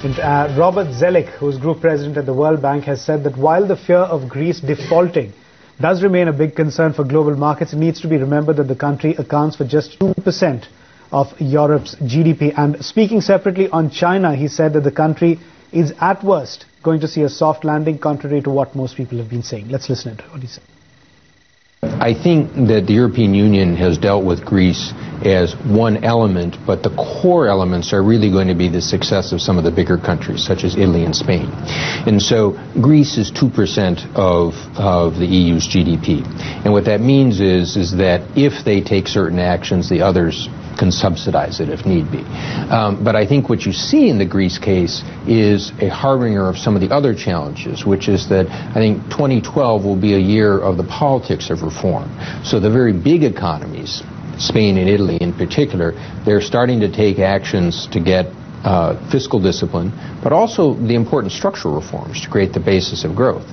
Robert Zelik, who is group president at the World Bank, has said that while the fear of Greece defaulting does remain a big concern for global markets, it needs to be remembered that the country accounts for just 2% of Europe's GDP. And speaking separately on China, he said that the country is at worst going to see a soft landing, contrary to what most people have been saying. Let's listen to what he said. I think that the European Union has dealt with Greece as one element, but the core elements are really going to be the success of some of the bigger countries, such as Italy and Spain. And so Greece is 2% of the EU's GDP. And what that means is that if they take certain actions, the others can subsidize it if need be. But I think what you see in the Greece case is a harbinger of some of the other challenges, which is that I think 2012 will be a year of the politics of reform. So the very big economies, Spain and Italy in particular, they're starting to take actions to get fiscal discipline, but also the important structural reforms to create the basis of growth.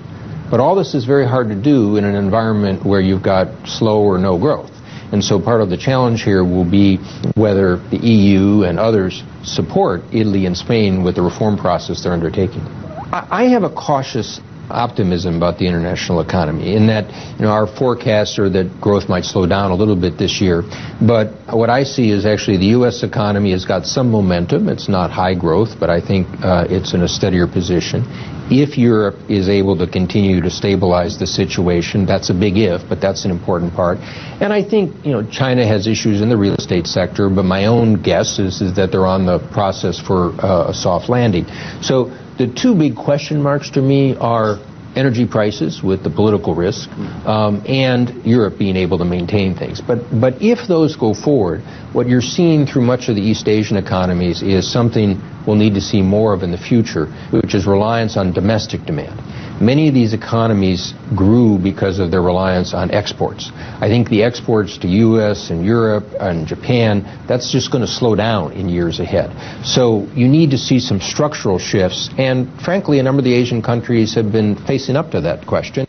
But all this is very hard to do in an environment where you've got slow or no growth. And so part of the challenge here will be whether the EU and others support Italy and Spain with the reform process they're undertaking. I have a cautious optimism about the international economy in that, our forecasts are that growth might slow down a little bit this year. But what I see is actually the U.S. economy has got some momentum. It's not high growth, but I think it's in a steadier position. If Europe is able to continue to stabilize the situation, that's a big if, but that's an important part. And I think, China has issues in the real estate sector, but my own guess is that they're on the process for a soft landing. So the two big question marks to me are energy prices with the political risk and Europe being able to maintain things. But if those go forward, what you're seeing through much of the East Asian economies is something we'll need to see more of in the future, which is reliance on domestic demand. Many of these economies grew because of their reliance on exports. I think the exports to U.S. and Europe and Japan, that's just going to slow down in years ahead. So you need to see some structural shifts, and frankly, a number of the Asian countries have been facing up to that question.